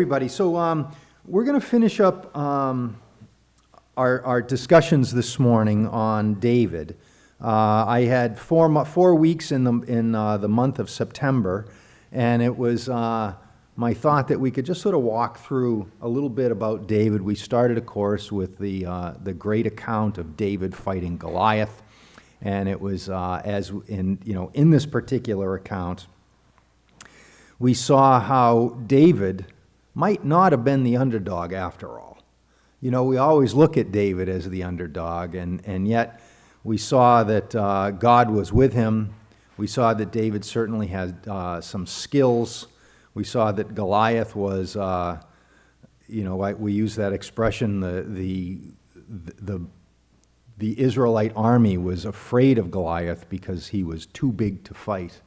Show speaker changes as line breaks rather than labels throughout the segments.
Everybody, so we're going to finish up our discussions this morning on David. I had 4 weeks in the month of September, and it was my thought that we could just sort of walk through a little bit about David. We started, of course, with the great account of David fighting Goliath, and it was in this particular account, we saw how David might not have been the underdog after all. You know, we always look at David as the underdog, and yet we saw that God was with him. We saw that David certainly had some skills. We saw that Goliath was, we use that expression, the Israelite army was afraid of Goliath because he was too big to fight.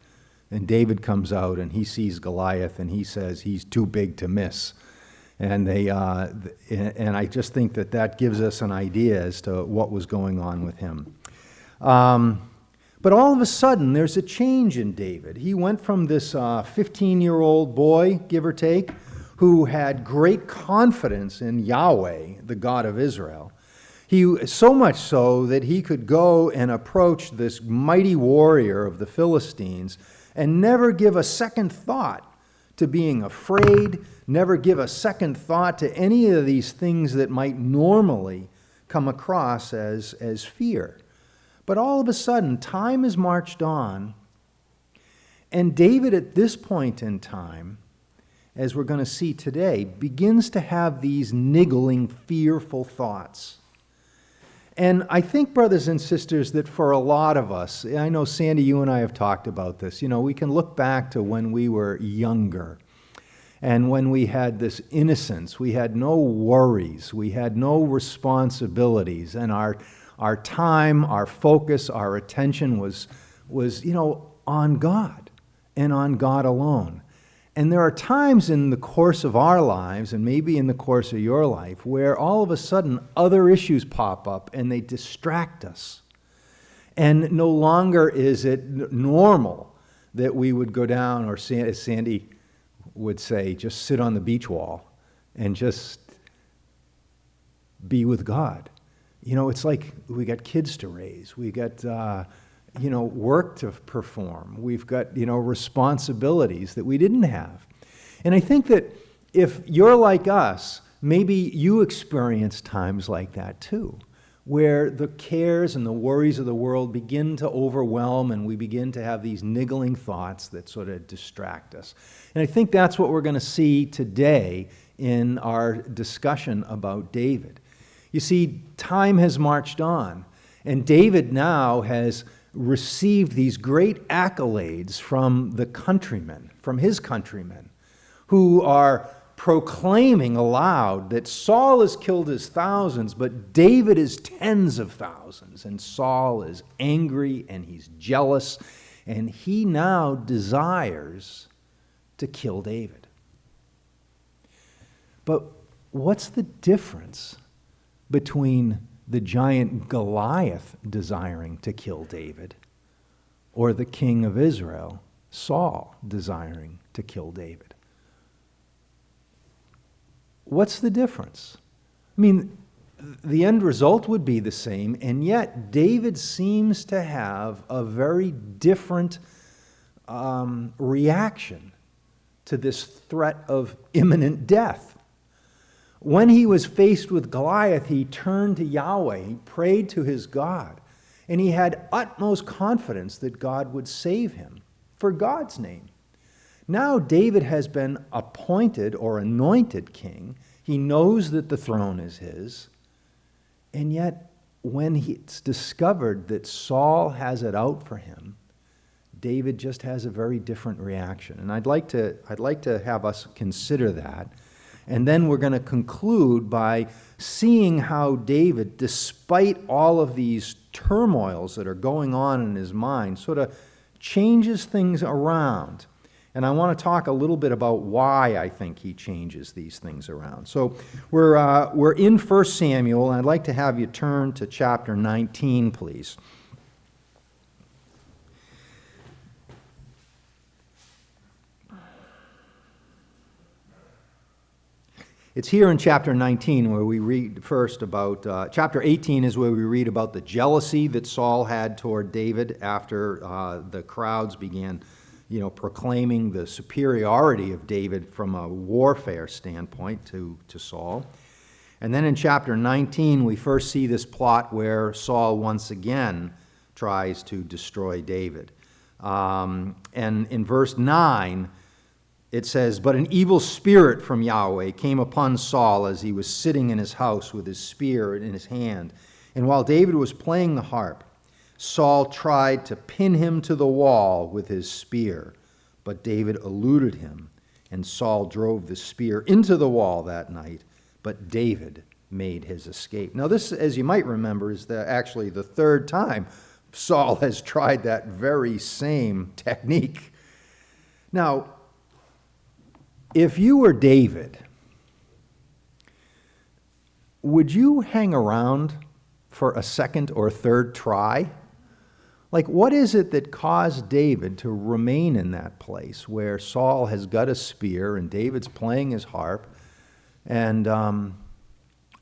And David comes out and he sees Goliath and he says he's too big to miss. And I just think that gives us an idea as to what was going on with him. But all of a sudden, there's a change in David. He went from this 15-year-old boy, give or take, who had great confidence in Yahweh, the God of Israel. So much so that he could go and approach this mighty warrior of the Philistines and never give a second thought to being afraid, never give a second thought to any of these things that might normally come across as fear. But all of a sudden, time has marched on, and David at this point in time, as we're going to see today, begins to have these niggling, fearful thoughts. And I think, brothers and sisters, that for a lot of us, I know, Sandy, you and I have talked about this, we can look back to when we were younger and when we had this innocence. We had no worries. We had no responsibilities. And our time, our focus, our attention was on God and on God alone. And there are times in the course of our lives, and maybe in the course of your life, where all of a sudden other issues pop up and they distract us. And no longer is it normal that we would go down, or as Sandy would say, just sit on the beach wall and just be with God. It's like we got kids to raise. We got work to perform. We've got, responsibilities that we didn't have. And I think that if you're like us, maybe you experience times like that too, where the cares and the worries of the world begin to overwhelm and we begin to have these niggling thoughts that sort of distract us. And I think that's what we're going to see today in our discussion about David. You see, time has marched on, and David now has received these great accolades from his countrymen, who are proclaiming aloud that Saul has killed his thousands, but David is tens of thousands. And Saul is angry and he's jealous, and he now desires to kill David. But what's the difference between the giant Goliath desiring to kill David or the king of Israel, Saul, desiring to kill David? What's the difference? I mean, the end result would be the same, and yet David seems to have a very different reaction to this threat of imminent death. When he was faced with Goliath, he turned to Yahweh, he prayed to his God, and he had utmost confidence that God would save him for God's name. Now David has been appointed or anointed king. He knows that the throne is his, and yet when it's discovered that Saul has it out for him, David just has a very different reaction. And I'd like to have us consider that. And then we're going to conclude by seeing how David, despite all of these turmoils that are going on in his mind, sort of changes things around. And I want to talk a little bit about why I think he changes these things around. So we're in 1 Samuel, and I'd like to have you turn to chapter 19, please. It's here in chapter 19 where we read first about, chapter 18 is where we read about the jealousy that Saul had toward David after the crowds began, proclaiming the superiority of David from a warfare standpoint to Saul. And then in chapter 19, we first see this plot where Saul once again tries to destroy David. And in verse 9, it says, "But an evil spirit from Yahweh came upon Saul as he was sitting in his house with his spear in his hand. And while David was playing the harp, Saul tried to pin him to the wall with his spear. But David eluded him, and Saul drove the spear into the wall that night. But David made his escape." Now this, as you might remember, is actually the third time Saul has tried that very same technique. Now, if you were David, would you hang around for a second or third try? Like, what is it that caused David to remain in that place where Saul has got a spear and David's playing his harp? And,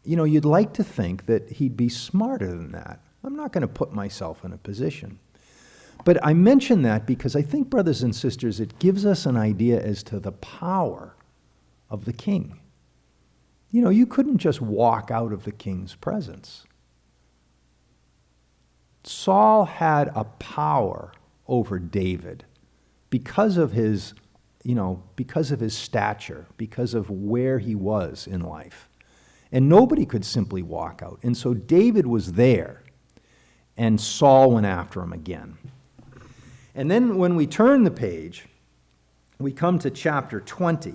you'd like to think that he'd be smarter than that. I'm not going to put myself in a position. But I mention that because I think, brothers and sisters, it gives us an idea as to the power of the king. You couldn't just walk out of the king's presence. Saul had a power over David because of his stature, because of where he was in life. And nobody could simply walk out. And so David was there, and Saul went after him again. And then when we turn the page, we come to chapter 20.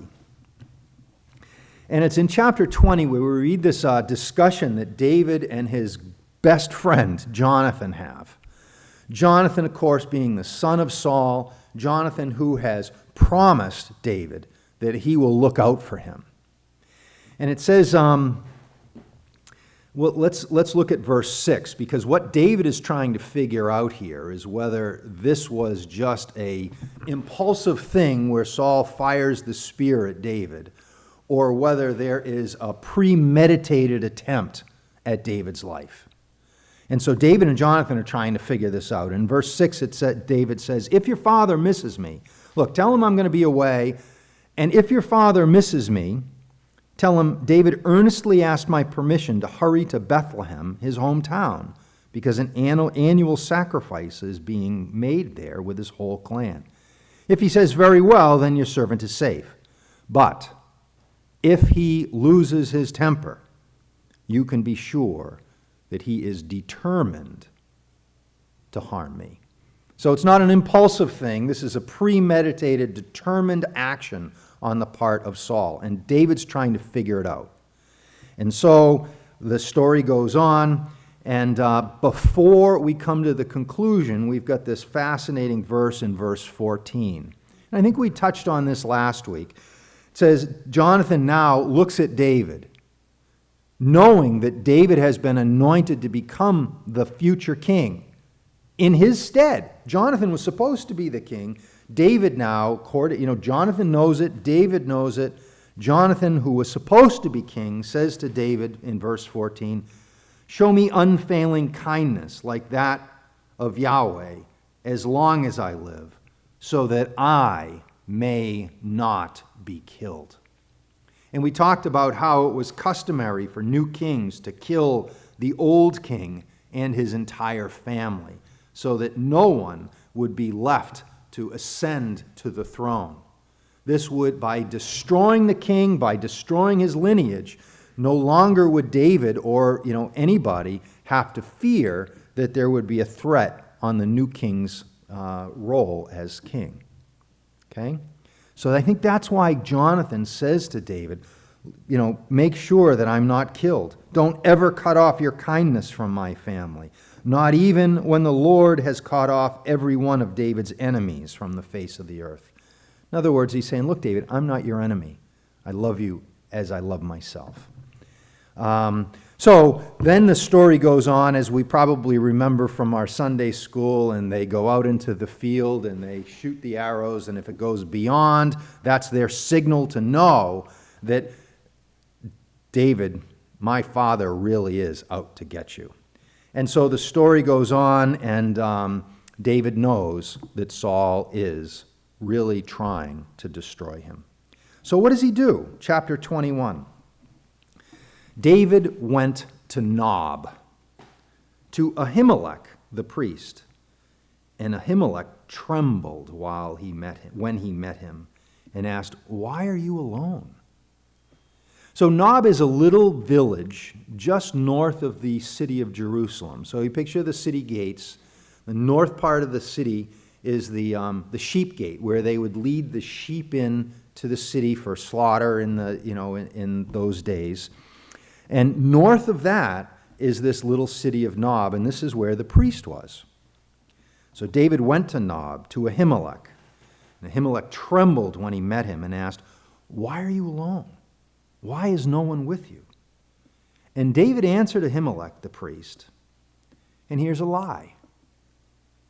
And it's in chapter 20 where we read this discussion that David and his best friend, Jonathan, have. Jonathan, of course, being the son of Saul, Jonathan who has promised David that he will look out for him. And it says, let's look at verse 6, because what David is trying to figure out here is whether this was just an impulsive thing where Saul fires the spear at David, or whether there is a premeditated attempt at David's life. And so David and Jonathan are trying to figure this out. In verse 6, David says, "If your father misses me," look, tell him I'm going to be away, "and if your father misses me, tell him, David earnestly asked my permission to hurry to Bethlehem, his hometown, because an annual sacrifice is being made there with his whole clan. If he says, very well, then your servant is safe. But if he loses his temper, you can be sure that he is determined to harm me." So it's not an impulsive thing. This is a premeditated, determined action on the part of Saul. And David's trying to figure it out. And so the story goes on. And before we come to the conclusion, we've got this fascinating verse in verse 14. And I think we touched on this last week. It says, Jonathan now looks at David, knowing that David has been anointed to become the future king. In his stead, Jonathan was supposed to be the king. David now, Jonathan knows it, David knows it. Jonathan, who was supposed to be king, says to David in verse 14, "Show me unfailing kindness like that of Yahweh as long as I live, so that I may not be killed." And we talked about how it was customary for new kings to kill the old king and his entire family, so that no one would be left to ascend to the throne. This would, by destroying the king, by destroying his lineage, no longer would David or anybody have to fear that there would be a threat on the new king's role as king. Okay? So I think that's why Jonathan says to David, make sure that I'm not killed. Don't ever cut off your kindness from my family, not even when the Lord has cut off every one of David's enemies from the face of the earth. In other words, he's saying, look, David, I'm not your enemy. I love you as I love myself. So then the story goes on, as we probably remember from our Sunday school, and they go out into the field and they shoot the arrows, and if it goes beyond, that's their signal to know that David, my father really is out to get you. And so the story goes on, and David knows that Saul is really trying to destroy him. So what does he do? Chapter 21. David went to Nob, to Ahimelech the priest. And Ahimelech trembled when he met him, and asked, "Why are you alone?" So Nob is a little village just north of the city of Jerusalem. So you picture the city gates. The north part of the city is the sheep gate, where they would lead the sheep in to the city for slaughter in those days. And north of that is this little city of Nob, and this is where the priest was. So David went to Nob, to Ahimelech. And Ahimelech trembled when he met him and asked, "Why are you alone? Why is no one with you?" And David answered Ahimelech the priest, and here's a lie.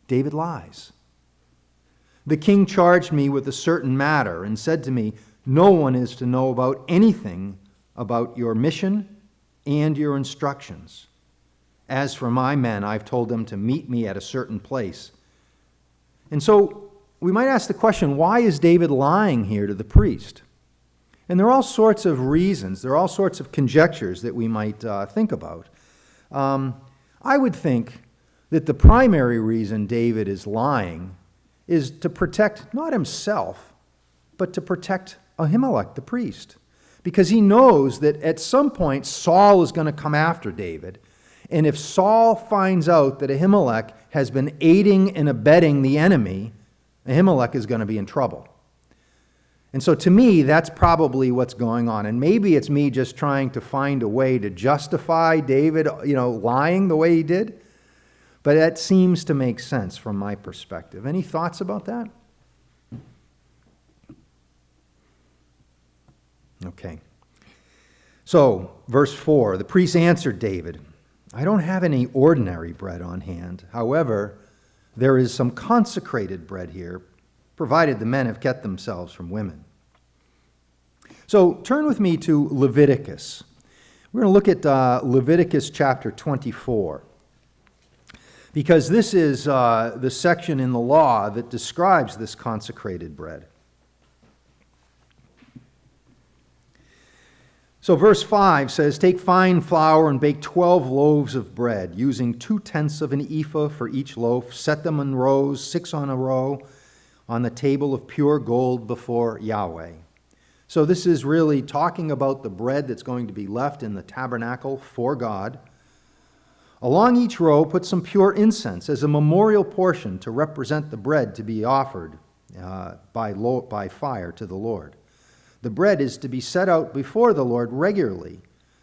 David lies. "The king charged me with a certain matter and said to me, 'No one is to know about anything about your mission and your instructions. As for my men, I've told them to meet me at a certain place.'" And so we might ask the question, why is David lying here to the priest? And there are all sorts of reasons, there are all sorts of conjectures that we might think about. I would think that the primary reason David is lying is to protect not himself, but to protect Ahimelech the priest. Because he knows that at some point Saul is going to come after David. And if Saul finds out that Ahimelech has been aiding and abetting the enemy, Ahimelech is going to be in trouble. And so to me, that's probably what's going on. And maybe it's me just trying to find a way to justify David, lying the way he did. But that seems to make sense from my perspective. Any thoughts about that? Okay. So, verse 4, the priest answered David, "I don't have any ordinary bread on hand. However, there is some consecrated bread here, provided the men have kept themselves from women." So turn with me to Leviticus. We're going to look at Leviticus chapter 24, because this is the section in the law that describes this consecrated bread. So verse 5 says, "Take fine flour and bake 12 loaves of bread, using 2/10 of an ephah for each loaf. Set them in rows, 6 on a row, on the table of pure gold before Yahweh." So this is really talking about the bread that's going to be left in the tabernacle for God. "Along each row, put some pure incense as a memorial portion to represent the bread to be offered by fire to the Lord. The bread is to be set out before the Lord regularly,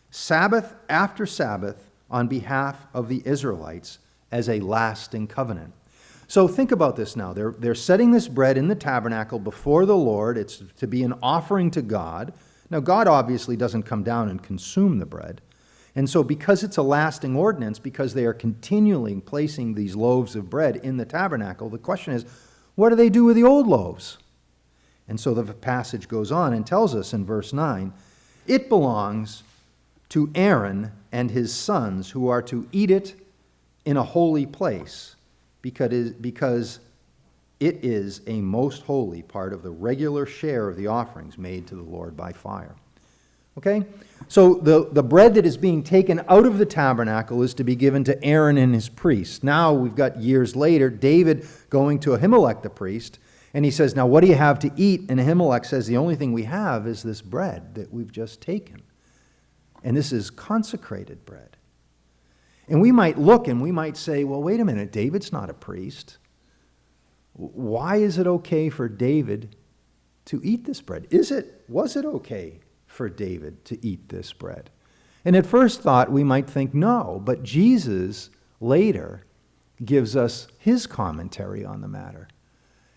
Sabbath after Sabbath, on behalf of the Israelites as a lasting covenant." So think about this now. They're setting this bread in the tabernacle before the Lord. It's to be an offering to God. Now, God obviously doesn't come down and consume the bread. And so because it's a lasting ordinance, because they are continually placing these loaves of bread in the tabernacle, the question is, what do they do with the old loaves? And so the passage goes on and tells us in verse 9, "It belongs to Aaron and his sons, who are to eat it in a holy place, because it is a most holy part of the regular share of the offerings made to the Lord by fire." Okay? So the bread that is being taken out of the tabernacle is to be given to Aaron and his priests. Now we've got years later, David going to Ahimelech the priest, and he says, "Now what do you have to eat?" And Ahimelech says, "The only thing we have is this bread that we've just taken. And this is consecrated bread." And we might look and we might say, well, wait a minute, David's not a priest. Why is it okay for David to eat this bread? Was it okay for David to eat this bread? And at first thought, we might think no, but Jesus later gives us his commentary on the matter.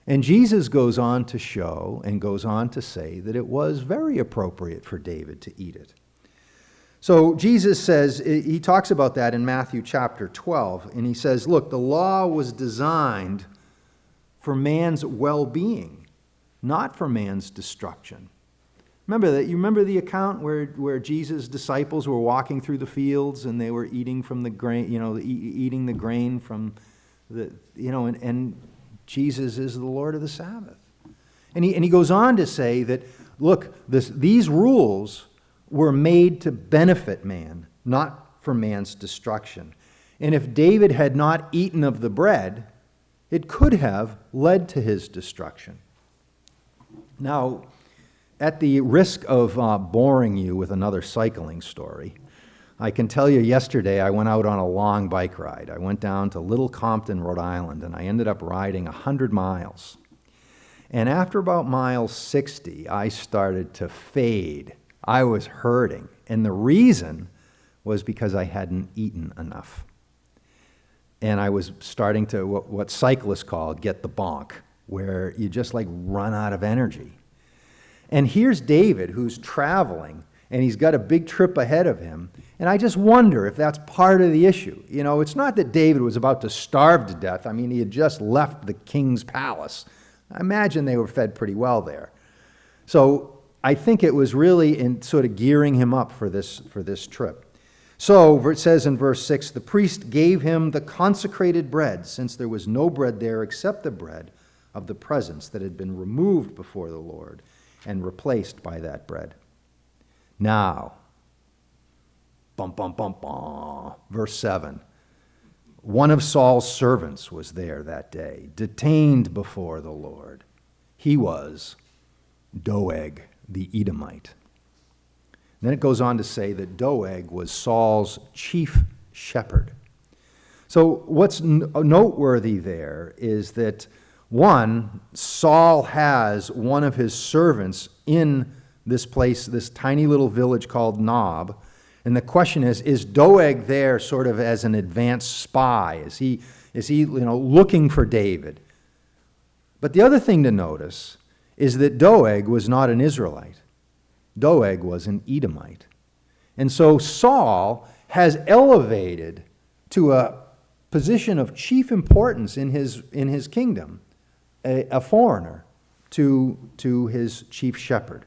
And Jesus goes on to show and goes on to say that it was very appropriate for David to eat it. So Jesus says, he talks about that in Matthew chapter 12, and he says, look, the law was designed for man's well-being, not for man's destruction. Remember that? You remember the account where Jesus' disciples were walking through the fields and they were eating from the grain, eating the grain from the, and Jesus is the Lord of the Sabbath. And he goes on to say that, look, these rules were made to benefit man, not for man's destruction. And if David had not eaten of the bread, it could have led to his destruction. Now, at the risk of boring you with another cycling story, I can tell you yesterday I went out on a long bike ride. I went down to Little Compton, Rhode Island, and I ended up riding 100 miles. And after about mile 60, I started to fade. I was hurting. And the reason was because I hadn't eaten enough. And I was starting to, what cyclists call, get the bonk, where you just like run out of energy. And here's David, who's traveling, and he's got a big trip ahead of him. And I just wonder if that's part of the issue. It's not that David was about to starve to death. I mean, he had just left the king's palace. I imagine they were fed pretty well there. So I think it was really in sort of gearing him up for this trip. So it says in verse 6, the priest gave him the consecrated bread, since there was no bread there except the bread of the presence that had been removed before the Lord and replaced by that bread. Now, verse 7, one of Saul's servants was there that day, detained before the Lord. He was Doeg the Edomite. Then it goes on to say that Doeg was Saul's chief shepherd. So what's noteworthy there is that, one, Saul has one of his servants in this place, this tiny little village called Nob. And the question is Doeg there sort of as an advanced spy? Is he looking for David? But the other thing to notice is that Doeg was not an Israelite. Doeg was an Edomite. And so Saul has elevated to a position of chief importance in his kingdom a foreigner to his chief shepherd.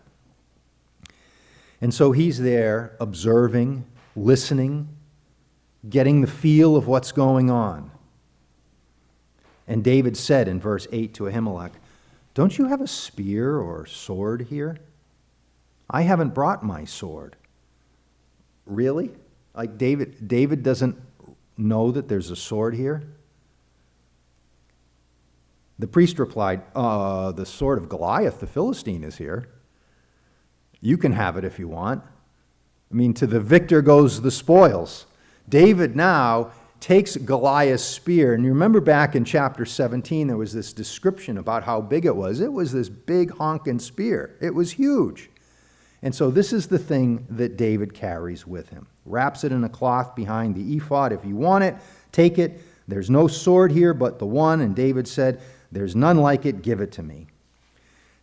And so he's there observing, listening, getting the feel of what's going on. And David said in verse 8 to Ahimelech, "Don't you have a spear or sword here? I haven't brought my sword." Really? Like David doesn't know that there's a sword here? The priest replied, "The sword of Goliath, the Philistine, is here. You can have it if you want." I mean, to the victor goes the spoils. David now takes Goliath's spear. And you remember back in chapter 17, there was this description about how big it was. It was this big honking spear. It was huge. And so this is the thing that David carries with him. Wraps it in a cloth behind the ephod. If you want it, take it. There's no sword here but the one. And David said, "There's none like it. Give it to me."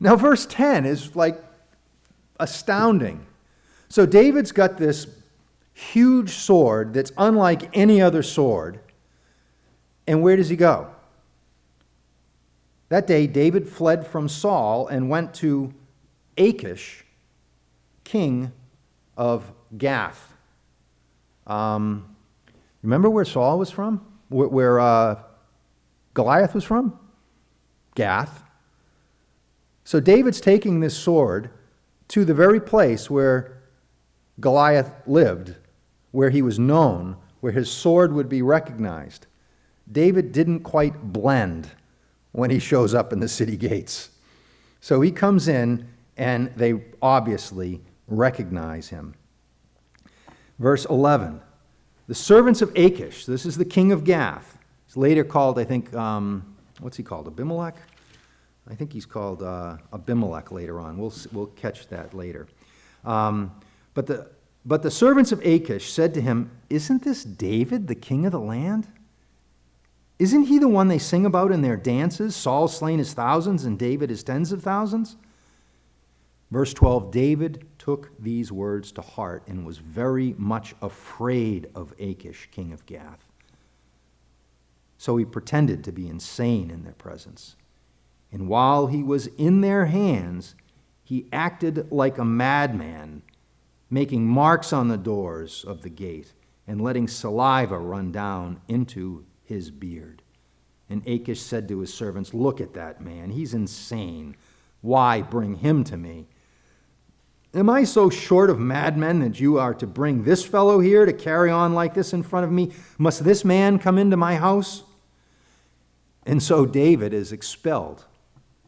Now, verse 10 is like astounding. So David's got this huge sword that's unlike any other sword. And where does he go? That day, David fled from Saul and went to Achish, king of Gath. Remember where Saul was from? Where Goliath was from? Gath. So David's taking this sword to the very place where Goliath lived, where he was known, where his sword would be recognized. David didn't quite blend when he shows up in the city gates. So he comes in, and they obviously recognize him. Verse 11, the servants of Achish, this is the king of Gath. He's later called, I think, what's he called, Abimelech? I think he's called Abimelech later on. We'll catch that later. But the servants of Achish said to him, "Isn't this David, the king of the land? Isn't he the one they sing about in their dances? Saul slain his thousands and David his tens of thousands?" Verse 12, David took these words to heart and was very much afraid of Achish, king of Gath. So he pretended to be insane in their presence. And while he was in their hands, he acted like a madman, making marks on the doors of the gate and letting saliva run down into his beard. And Achish said to his servants, "Look at that man. He's insane. Why bring him to me? Am I so short of madmen that you are to bring this fellow here to carry on like this in front of me? Must this man come into my house?" And so David is expelled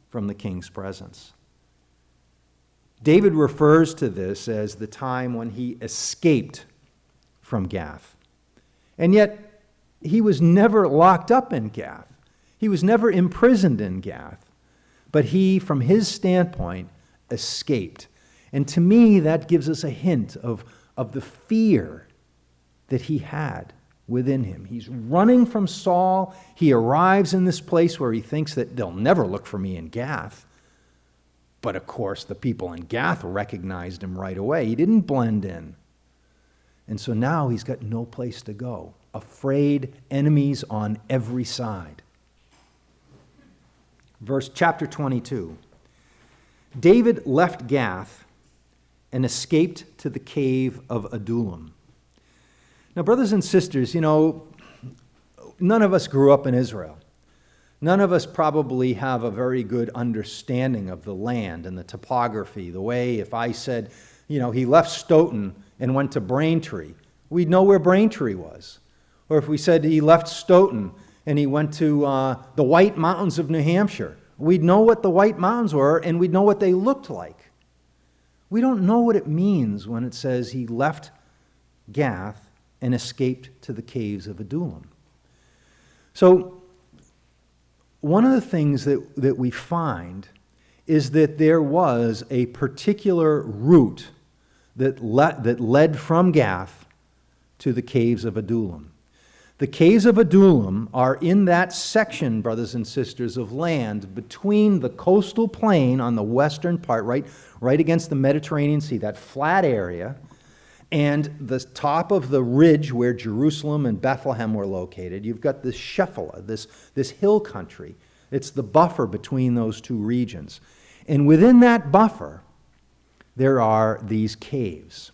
from the king's presence. David refers to this as the time when he escaped from Gath. And yet, he was never locked up in Gath. He was never imprisoned in Gath. But he, from his standpoint, escaped. And to me, that gives us a hint of the fear that he had within him. He's running from Saul. He arrives in this place where he thinks that they'll never look for me in Gath. But of course, the people in Gath recognized him right away. He didn't blend in. And so now he's got no place to go. Afraid, enemies on every side. Chapter 22. David left Gath and escaped to the cave of Adullam. Now, brothers and sisters, none of us grew up in Israel. None of us probably have a very good understanding of the land and the topography. The way if I said, he left Stoughton and went to Braintree, we'd know where Braintree was. Or if we said he left Stoughton and he went to the White Mountains of New Hampshire, we'd know what the White Mountains were and we'd know what they looked like. We don't know what it means when it says he left Gath and escaped to the caves of Adullam. So, one of the things that we find is that there was a particular route that led from Gath to the caves of Adullam. The caves of Adullam are in that section, brothers and sisters, of land between the coastal plain on the western part, right against the Mediterranean Sea, that flat area, and the top of the ridge where Jerusalem and Bethlehem were located. You've got this Shephelah, this hill country. It's the buffer between those two regions. And within that buffer, there are these caves.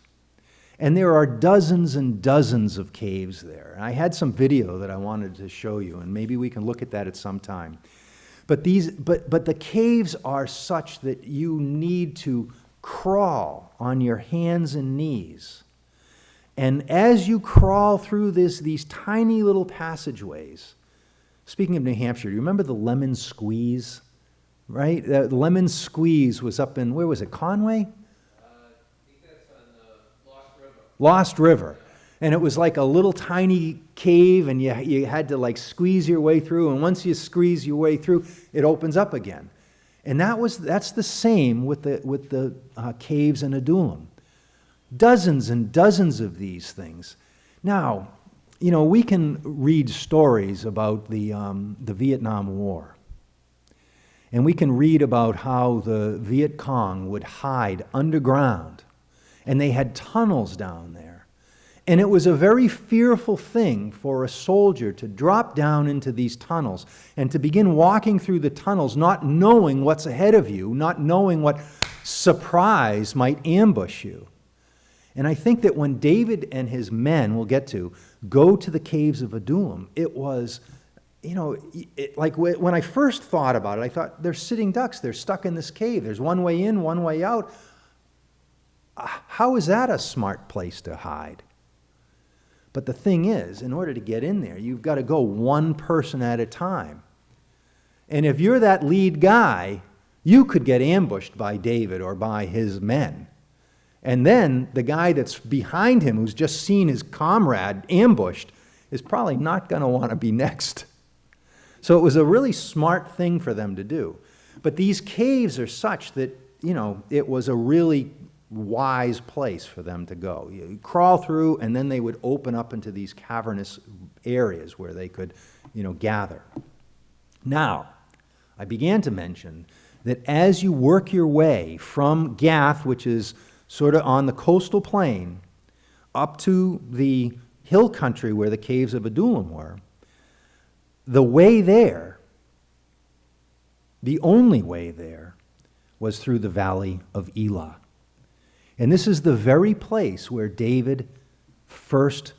And there are dozens and dozens of caves there. And I had some video that I wanted to show you, and maybe we can look at that at some time. But the caves are such that you need to crawl on your hands and knees. And as you crawl through these tiny little passageways, speaking of New Hampshire, do you remember the lemon squeeze? Right? The lemon squeeze was up in, where was it, Conway?
I think that's on Lost River.
Lost River. And it was like a little tiny cave, and you had to squeeze your way through, and once you squeeze your way through, it opens up again. And that's the same with the caves in Adullam. Dozens and dozens of these things. Now, we can read stories about the Vietnam War. And we can read about how the Viet Cong would hide underground. And they had tunnels down there. And it was a very fearful thing for a soldier to drop down into these tunnels and to begin walking through the tunnels, not knowing what's ahead of you, not knowing what surprise might ambush you. And I think that when David and his men, we'll get to, go to the caves of Adullam, it was, when I first thought about it, I thought, they're sitting ducks. They're stuck in this cave. There's one way in, one way out. How is that a smart place to hide? But the thing is, in order to get in there, you've got to go one person at a time. And if you're that lead guy, you could get ambushed by David or by his men. And then the guy that's behind him, who's just seen his comrade ambushed, is probably not going to want to be next. So it was a really smart thing for them to do. But these caves are such that, it was a really wise place for them to go. You crawl through, and then they would open up into these cavernous areas where they could, gather. Now, I began to mention that as you work your way from Gath, which is sort of on the coastal plain, up to the hill country where the caves of Adullam were, the way there, the only way there, was through the valley of Elah. And this is the very place where David first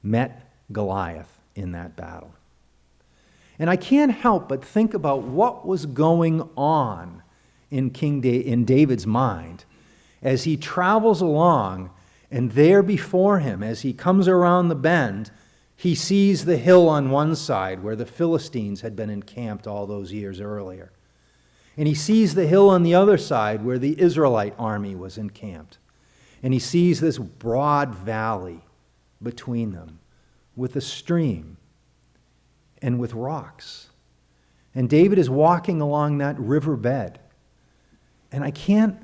met Goliath in that battle. And I can't help but think about what was going on in David's mind as he travels along, and there before him, as he comes around the bend, he sees the hill on one side where the Philistines had been encamped all those years earlier. And he sees the hill on the other side where the Israelite army was encamped. And he sees this broad valley between them with a stream and with rocks. And David is walking along that riverbed. And I can't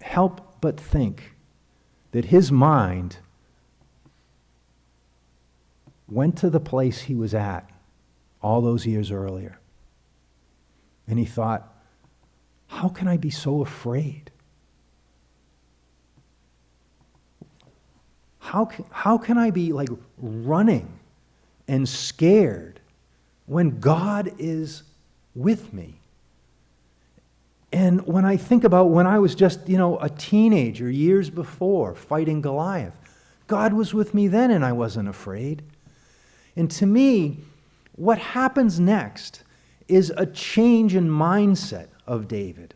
help but think that his mind went to the place he was at all those years earlier. And he thought, how can I be so afraid? How can I be like running and scared when God is with me? And when I think about when I was just, a teenager years before fighting Goliath, God was with me then and I wasn't afraid. And to me, what happens next is a change in mindset of David.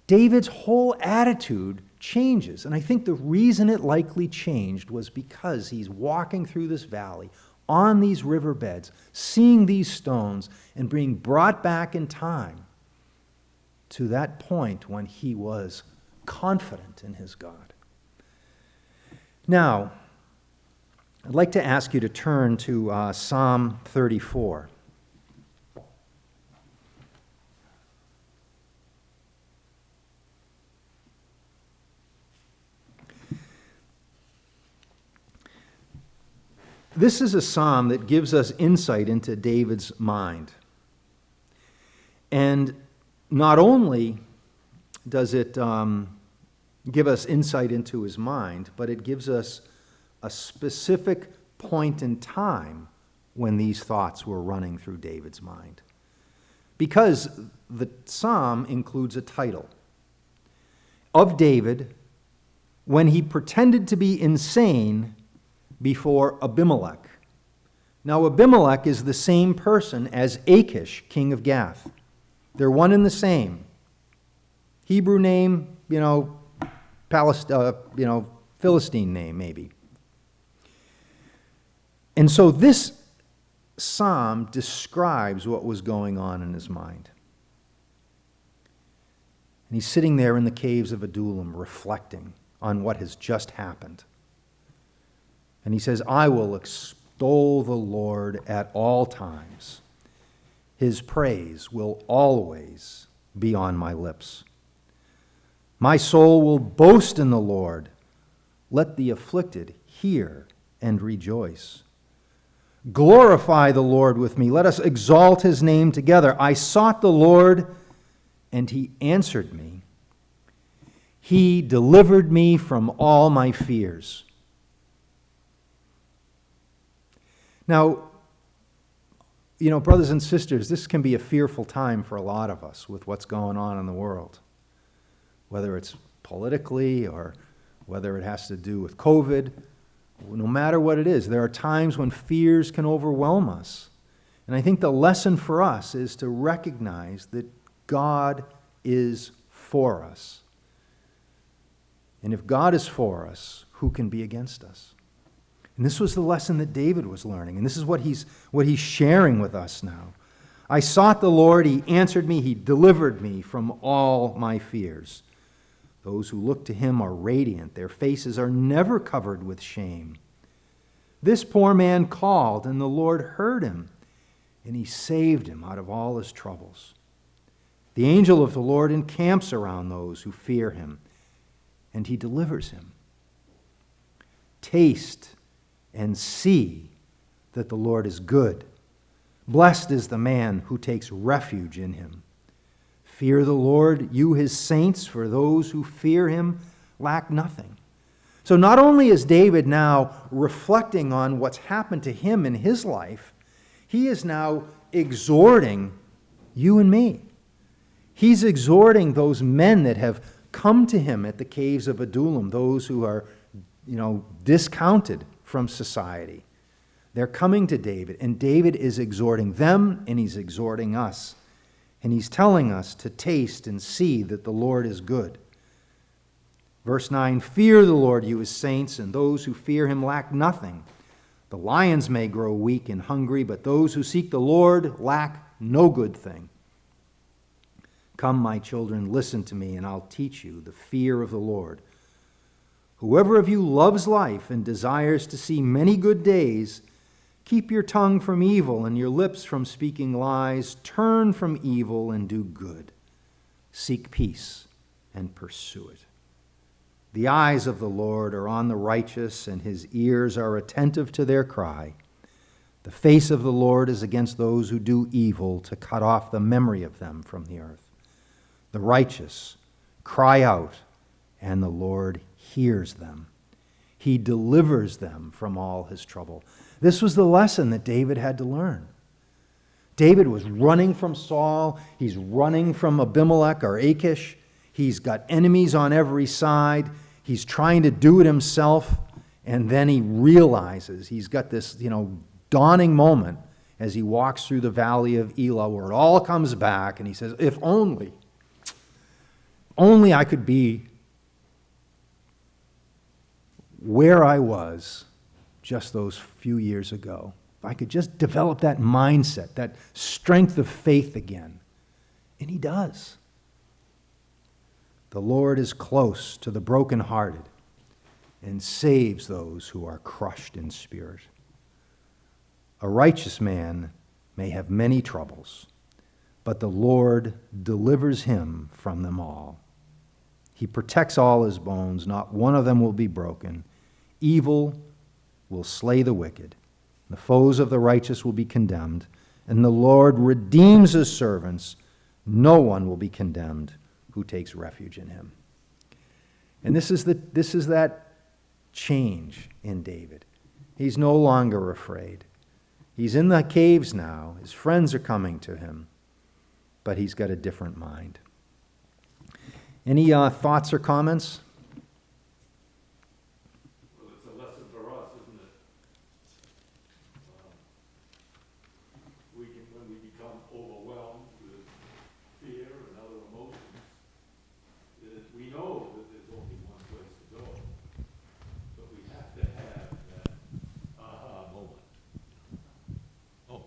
David's whole attitude changes. And I think the reason it likely changed was because he's walking through this valley, on these riverbeds, seeing these stones, and being brought back in time to that point when he was confident in his God. Now, I'd like to ask you to turn to Psalm 34. This is a psalm that gives us insight into David's mind. And not only does it give us insight into his mind, but it gives us a specific point in time when these thoughts were running through David's mind. Because the psalm includes a title of David when he pretended to be insane before Abimelech. Now, Abimelech is the same person as Achish, king of Gath. They're one and the same. Hebrew name, Philistine name, maybe. And so this psalm describes what was going on in his mind. And he's sitting there in the caves of Adullam reflecting on what has just happened. And he says, I will extol the Lord at all times. His praise will always be on my lips. My soul will boast in the Lord. Let the afflicted hear and rejoice. Glorify the Lord with me. Let us exalt his name together. I sought the Lord, and he answered me. He delivered me from all my fears. Now, brothers and sisters, this can be a fearful time for a lot of us with what's going on in the world, whether it's politically or whether it has to do with COVID. No matter what it is, there are times when fears can overwhelm us. And I think the lesson for us is to recognize that God is for us. And if God is for us, who can be against us? And this was the lesson that David was learning. And this is what he's sharing with us now. I sought the Lord, he answered me, he delivered me from all my fears. Those who look to him are radiant. Their faces are never covered with shame. This poor man called, and the Lord heard him, and he saved him out of all his troubles. The angel of the Lord encamps around those who fear him, and he delivers him. Taste and see that the Lord is good. Blessed is the man who takes refuge in him. Fear the Lord, you his saints, for those who fear him lack nothing. So not only is David now reflecting on what's happened to him in his life, he is now exhorting you and me. He's exhorting those men that have come to him at the caves of Adullam, those who are, discounted from society. They're coming to David, and David is exhorting them, and he's exhorting us. And he's telling us to taste and see that the Lord is good. Verse 9, fear the Lord, you his saints, and those who fear him lack nothing. The lions may grow weak and hungry, but those who seek the Lord lack no good thing. Come, my children, listen to me, and I'll teach you the fear of the Lord. Whoever of you loves life and desires to see many good days, keep your tongue from evil and your lips from speaking lies. Turn from evil and do good. Seek peace and pursue it. The eyes of the Lord are on the righteous, and his ears are attentive to their cry. The face of the Lord is against those who do evil, to cut off the memory of them from the earth. The righteous cry out, and the Lord hears them. He delivers them from all his trouble. This was the lesson that David had to learn. David was running from Saul. He's running from Abimelech or Achish. He's got enemies on every side. He's trying to do it himself. And then he realizes he's got this, dawning moment as he walks through the valley of Elah, where it all comes back. And he says, if only I could be where I was just those few years ago. If I could just develop that mindset, that strength of faith again. And he does. The Lord is close to the brokenhearted and saves those who are crushed in spirit. A righteous man may have many troubles, but the Lord delivers him from them all. He protects all his bones, not one of them will be broken. Evil will slay the wicked. The foes of the righteous will be condemned, and the Lord redeems his servants. No one will be condemned who takes refuge in him. And this is that change in David. He's no longer afraid. He's in the caves now. His friends are coming to him, but he's got a different mind. Any thoughts or comments?
Well, it's a lesson for us, isn't it? When we become overwhelmed with fear and other emotions, we know that there's only one place to go, but we have to have that aha moment. Oh,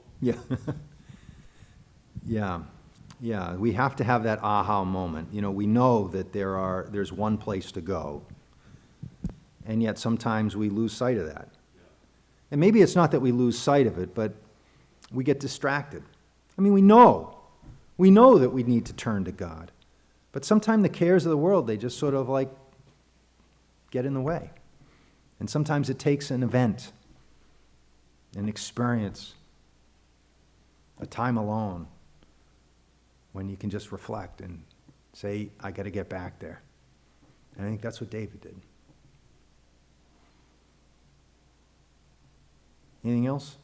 Yeah. Yeah, we have to have that aha moment. We know that there's one place to go, and yet sometimes we lose sight of that. And maybe it's not that we lose sight of it, but we get distracted. We know that we need to turn to God, but sometimes the cares of the world, they just sort of get in the way. And sometimes it takes an event, an experience, a time alone, when you can just reflect and say, I got to get back there. And I think that's what David did. Anything else?